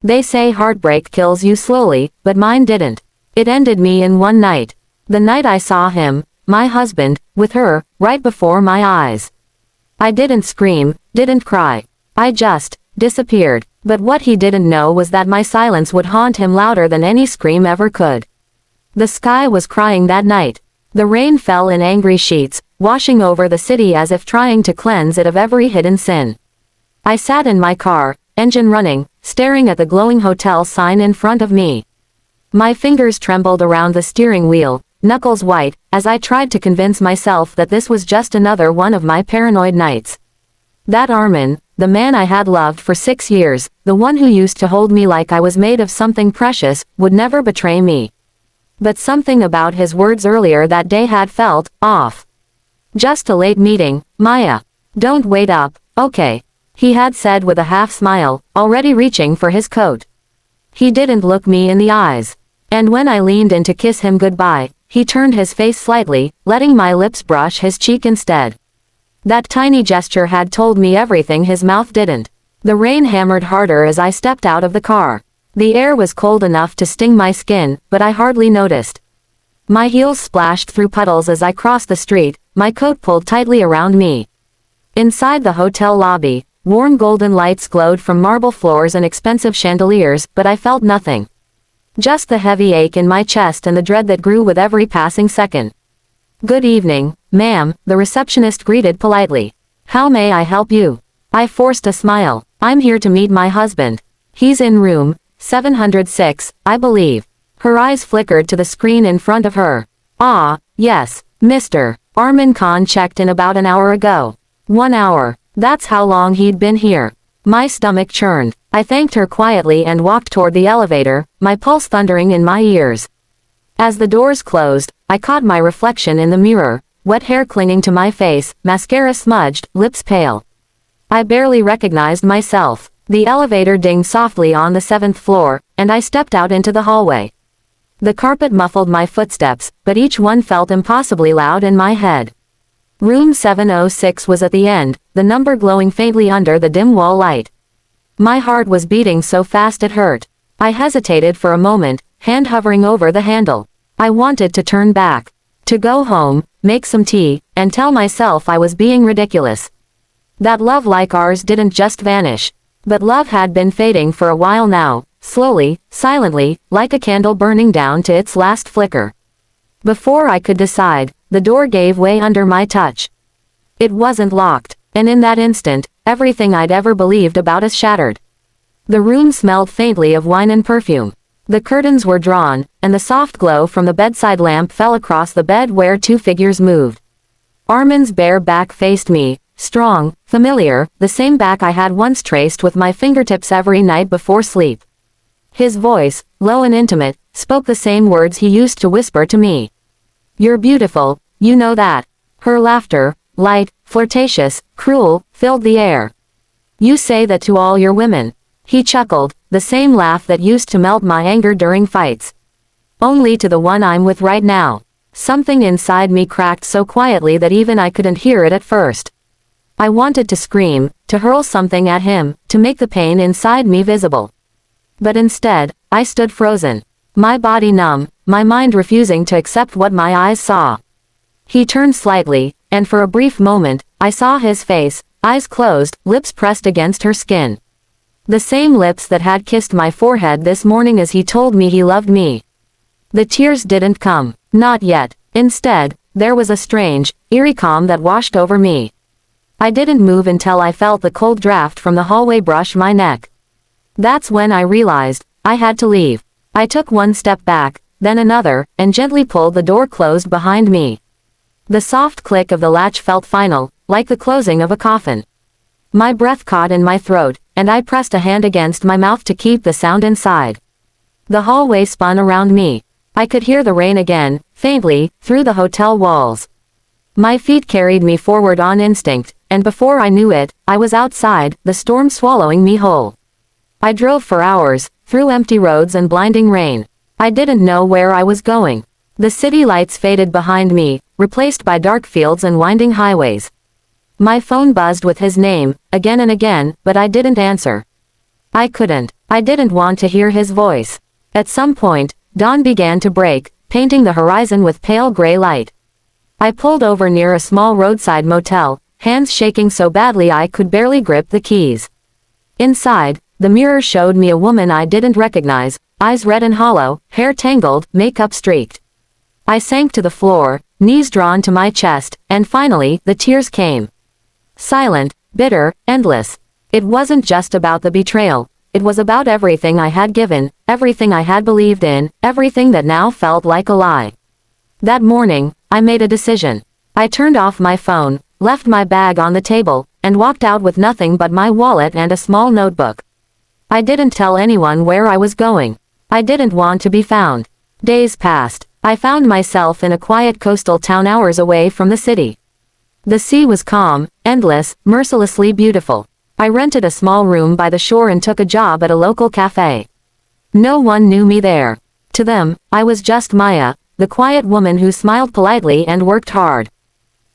They say heartbreak kills you slowly, but mine didn't. It ended me in one night. The night I saw him, my husband, with her, right before my eyes. I didn't scream, didn't cry. I just disappeared. But what he didn't know was that my silence would haunt him louder than any scream ever could. The sky was crying that night. The rain fell in angry sheets, washing over the city as if trying to cleanse it of every hidden sin. I sat in my car, engine running, staring at the glowing hotel sign in front of me. My fingers trembled around the steering wheel, knuckles white, as I tried to convince myself that this was just another one of my paranoid nights. That Armin, the man I had loved for 6 years, the one who used to hold me like I was made of something precious, would never betray me. But something about his words earlier that day had felt off. Just a late meeting, Maya. Don't wait up, okay? He had said with a half smile, already reaching for his coat. He didn't look me in the eyes. And when I leaned in to kiss him goodbye, he turned his face slightly, letting my lips brush his cheek instead. That tiny gesture had told me everything his mouth didn't. The rain hammered harder as I stepped out of the car. The air was cold enough to sting my skin, but I hardly noticed. My heels splashed through puddles as I crossed the street, my coat pulled tightly around me. Inside the hotel lobby, warm golden lights glowed from marble floors and expensive chandeliers, but I felt nothing. Just the heavy ache in my chest and the dread that grew with every passing second. "Good evening, ma'am," the receptionist greeted politely. "How may I help you?" I forced a smile. "I'm here to meet my husband. He's in room 706, I believe." Her eyes flickered to the screen in front of her. "Ah, yes, Mr. Armin Khan checked in about an hour ago." 1 hour. That's how long he'd been here. My stomach churned. I thanked her quietly and walked toward the elevator, my pulse thundering in my ears. As the doors closed, I caught my reflection in the mirror, wet hair clinging to my face, mascara smudged, lips pale. I barely recognized myself. The elevator dinged softly on the 7th floor, and I stepped out into the hallway. The carpet muffled my footsteps, but each one felt impossibly loud in my head. Room 706 was at the end, the number glowing faintly under the dim wall light. My heart was beating so fast it hurt. I hesitated for a moment, hand hovering over the handle. I wanted to turn back. To go home, make some tea, and tell myself I was being ridiculous. That love like ours didn't just vanish. But love had been fading for a while now, slowly, silently, like a candle burning down to its last flicker. Before I could decide, the door gave way under my touch. It wasn't locked, and in that instant, everything I'd ever believed about us shattered. The room smelled faintly of wine and perfume. The curtains were drawn, and the soft glow from the bedside lamp fell across the bed where 2 figures moved. Armin's bare back faced me, strong, familiar, the same back I had once traced with my fingertips every night before sleep. His voice, low and intimate, spoke the same words he used to whisper to me. "You're beautiful, you know that." Her laughter, light, flirtatious, cruel, filled the air. "You say that to all your women." He chuckled, the same laugh that used to melt my anger during fights. "Only to the one I'm with right now." Something inside me cracked so quietly that even I couldn't hear it at first. I wanted to scream, to hurl something at him, to make the pain inside me visible. But instead, I stood frozen. My body numb, my mind refusing to accept what my eyes saw. He turned slightly, and for a brief moment, I saw his face, eyes closed, lips pressed against her skin. The same lips that had kissed my forehead this morning as he told me he loved me. The tears didn't come, not yet. Instead, there was a strange, eerie calm that washed over me. I didn't move until I felt the cold draft from the hallway brush my neck. That's when I realized, I had to leave. I took one step back, then another, and gently pulled the door closed behind me. The soft click of the latch felt final, like the closing of a coffin. My breath caught in my throat, and I pressed a hand against my mouth to keep the sound inside. The hallway spun around me. I could hear the rain again, faintly, through the hotel walls. My feet carried me forward on instinct, and before I knew it, I was outside, the storm swallowing me whole. I drove for hours, through empty roads and blinding rain. I didn't know where I was going. The city lights faded behind me, replaced by dark fields and winding highways. My phone buzzed with his name, again and again, but I didn't answer. I I didn't want to hear his voice. At some point, dawn began to break, painting the horizon with pale gray light. I pulled over near a small roadside motel, hands shaking so badly I could barely grip the keys. Inside, the mirror showed me a woman I didn't recognize, eyes red and hollow, hair tangled, makeup streaked. I sank to the floor, knees drawn to my chest, and finally, the tears came. Silent, bitter, endless. It wasn't just about the betrayal. It was about everything I had given, everything I had believed in, everything that now felt like a lie. That morning, I made a decision. I turned off my phone, left my bag on the table, and walked out with nothing but my wallet and a small notebook. I didn't tell anyone where I was going. I didn't want to be found. Days passed. I found myself in a quiet coastal town hours away from the city. The sea was calm, endless, mercilessly beautiful. I rented a small room by the shore and took a job at a local cafe. No one knew me there. To them, I was just Maya, the quiet woman who smiled politely and worked hard.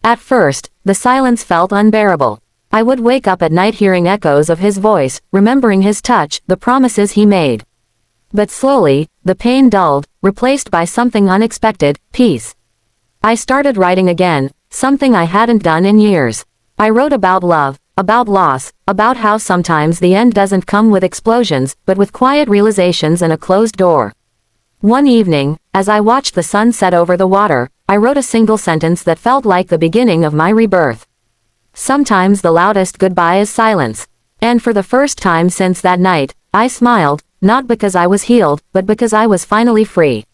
At first, the silence felt unbearable. I would wake up at night hearing echoes of his voice, remembering his touch, the promises he made. But slowly, the pain dulled, replaced by something unexpected, peace. I started writing again, something I hadn't done in years. I wrote about love, about loss, about how sometimes the end doesn't come with explosions, but with quiet realizations and a closed door. One evening, as I watched the sun set over the water, I wrote a single sentence that felt like the beginning of my rebirth. Sometimes the loudest goodbye is silence. And for the first time since that night, I smiled, not because I was healed, but because I was finally free.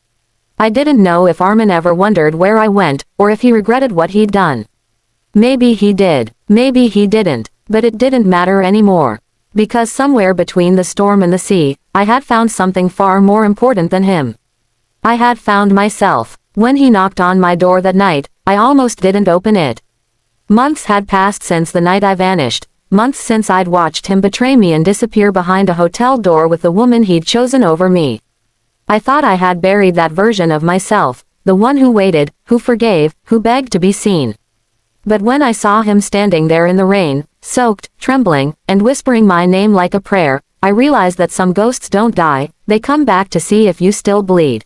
I didn't know if Armin ever wondered where I went, or if he regretted what he'd done. Maybe he did, maybe he didn't, but it didn't matter anymore. Because somewhere between the storm and the sea, I had found something far more important than him. I had found myself. When he knocked on my door that night, I almost didn't open it. Months had passed since the night I vanished, months since I'd watched him betray me and disappear behind a hotel door with the woman he'd chosen over me. I thought I had buried that version of myself, the one who waited, who forgave, who begged to be seen. But when I saw him standing there in the rain, soaked, trembling, and whispering my name like a prayer, I realized that some ghosts don't die, they come back to see if you still bleed.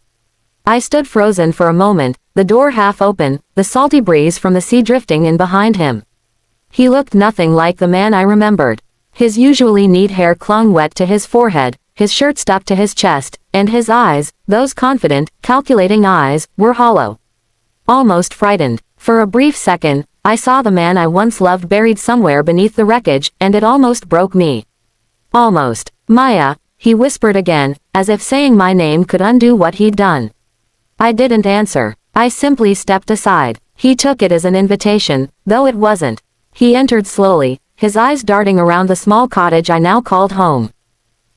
I stood frozen for a moment, the door half open, the salty breeze from the sea drifting in behind him. He looked nothing like the man I remembered. His usually neat hair clung wet to his forehead, his shirt stuck to his chest, and his eyes, those confident, calculating eyes, were hollow. Almost frightened. For a brief second, I saw the man I once loved buried somewhere beneath the wreckage, and it almost broke me. Almost. Maya, he whispered again, as if saying my name could undo what he'd done. I didn't answer. I simply stepped aside. He took it as an invitation, though it wasn't. He entered slowly, his eyes darting around the small cottage I now called home.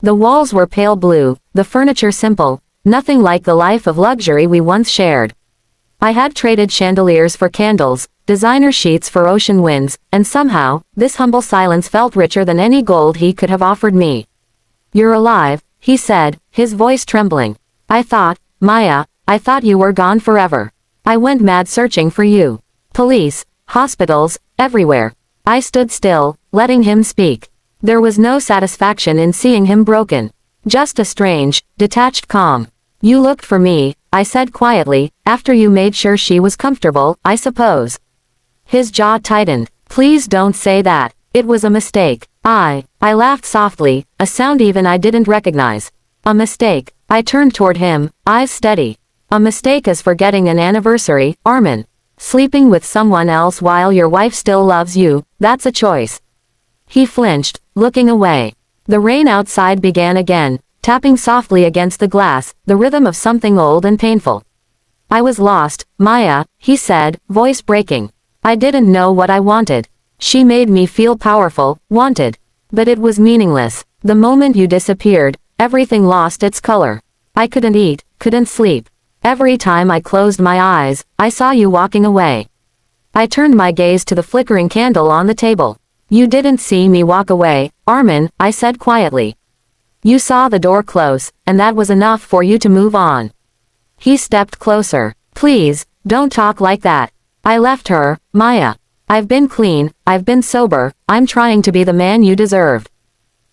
The walls were pale blue, the furniture simple, nothing like the life of luxury we once shared. I had traded chandeliers for candles, designer sheets for ocean winds, and somehow, this humble silence felt richer than any gold he could have offered me. "You're alive," he said, his voice trembling. "I thought, Maya, I thought you were gone forever. I went mad searching for you. Police, hospitals, everywhere." I stood still, letting him speak. There was no satisfaction in seeing him broken. Just a strange, detached calm. "You looked for me," I said quietly, "after you made sure she was comfortable, I suppose." His jaw tightened. "Please don't say that. It was a mistake." I laughed softly, a sound even I didn't recognize. "A mistake." I turned toward him, eyes steady. "A mistake is forgetting an anniversary, Armin. Sleeping with someone else while your wife still loves you, that's a choice." He flinched, looking away. The rain outside began again, tapping softly against the glass, the rhythm of something old and painful. "I was lost, Maya," he said, voice breaking. "I didn't know what I wanted. She made me feel powerful, wanted. But it was meaningless. The moment you disappeared, everything lost its color. I couldn't eat, couldn't sleep. Every time I closed my eyes, I saw you walking away." I turned my gaze to the flickering candle on the table. "You didn't see me walk away, Armin," I said quietly. "You saw the door close, and that was enough for you to move on." He stepped closer. "Please, don't talk like that. I left her, Maya. I've been clean, I've been sober, I'm trying to be the man you deserved.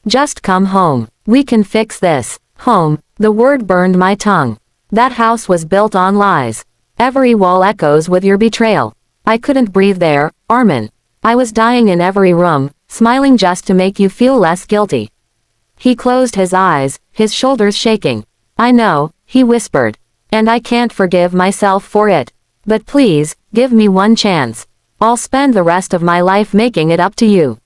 Just come home. We can fix this. Home, the word burned my tongue. That house was built on lies. Every wall echoes with your betrayal. I couldn't breathe there, Armin. I was dying in every room, smiling just to make you feel less guilty. He closed his eyes, his shoulders shaking. I know, he whispered. And I can't forgive myself for it. But please, give me one chance. I'll spend the rest of my life making it up to you.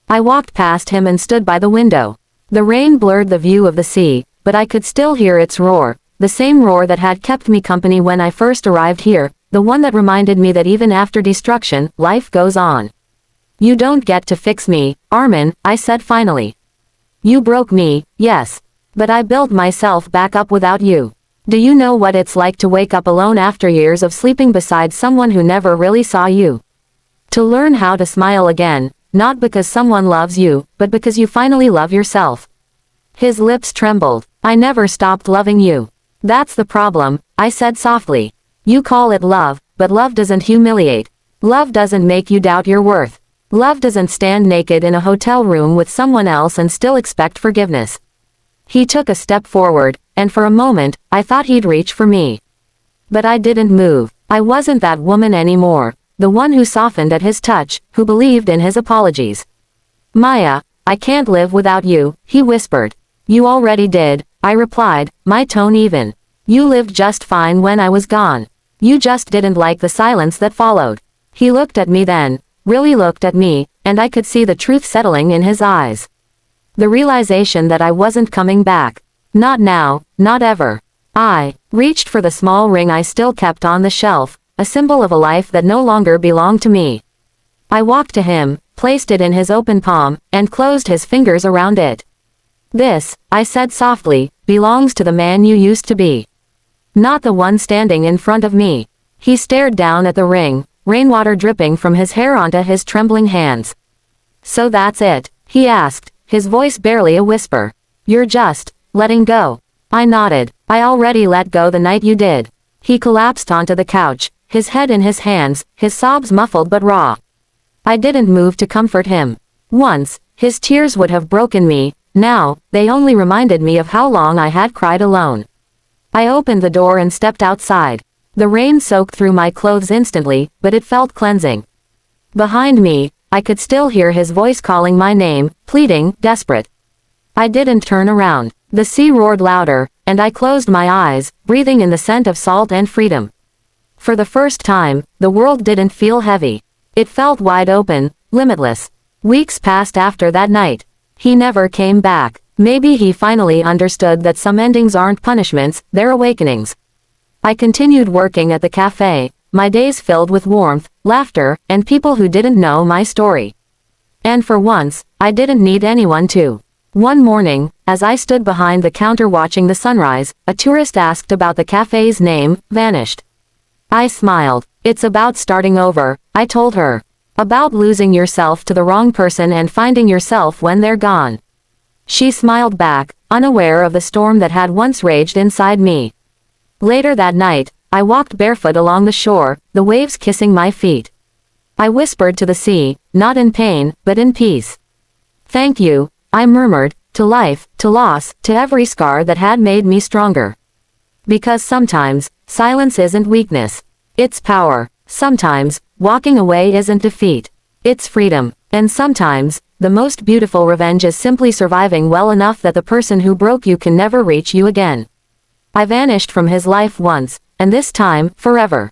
I walked past him and stood by the window. The rain blurred the view of the sea, but I could still hear its roar, the same roar that had kept me company when I first arrived here, the one that reminded me that even after destruction, life goes on. You don't get to fix me, Armin, I said finally. You broke me, yes. But I built myself back up without you. Do you know what it's like to wake up alone after years of sleeping beside someone who never really saw you? To learn how to smile again, not because someone loves you, but because you finally love yourself. His lips trembled. I never stopped loving you. That's the problem, I said softly. You call it love, but love doesn't humiliate. Love doesn't make you doubt your worth. Love doesn't stand naked in a hotel room with someone else and still expect forgiveness. He took a step forward, and for a moment, I thought he'd reach for me. But I didn't move. I wasn't that woman anymore, the one who softened at his touch, who believed in his apologies. Maya, I can't live without you, he whispered. You already did, I replied, my tone even. You lived just fine when I was gone. You just didn't like the silence that followed. He looked at me then, really looked at me, and I could see the truth settling in his eyes. The realization that I wasn't coming back. Not now, not ever. I reached for the small ring I still kept on the shelf, a symbol of a life that no longer belonged to me. I walked to him, placed it in his open palm, and closed his fingers around it. This, I said softly, belongs to the man you used to be. Not the one standing in front of me. He stared down at the ring, rainwater dripping from his hair onto his trembling hands. So that's it, he asked, his voice barely a whisper. You're just letting go. I nodded. I already let go the night you did. He collapsed onto the couch, his head in his hands, his sobs muffled but raw. I didn't move to comfort him. Once, his tears would have broken me. Now, they only reminded me of how long I had cried alone. I opened the door and stepped outside. The rain soaked through my clothes instantly, but it felt cleansing. Behind me, I could still hear his voice calling my name, pleading, desperate. I didn't turn around. The sea roared louder, and I closed my eyes, breathing in the scent of salt and freedom. For the first time, the world didn't feel heavy. It felt wide open, limitless. Weeks passed after that night. He never came back. Maybe he finally understood that some endings aren't punishments, they're awakenings. I continued working at the cafe, my days filled with warmth, laughter, and people who didn't know my story. And for once, I didn't need anyone to. One morning, as I stood behind the counter watching the sunrise, a tourist asked about the cafe's name, vanished. I smiled. It's about starting over, I told her. About losing yourself to the wrong person and finding yourself when they're gone. She smiled back, unaware of the storm that had once raged inside me. Later that night, I walked barefoot along the shore, the waves kissing my feet. I whispered to the sea, not in pain, but in peace. Thank you, I murmured, to life, to loss, to every scar that had made me stronger. Because sometimes, silence isn't weakness. It's power. Sometimes, walking away isn't defeat. It's freedom. And sometimes, the most beautiful revenge is simply surviving well enough that the person who broke you can never reach you again. I vanished from his life once, and this time, forever.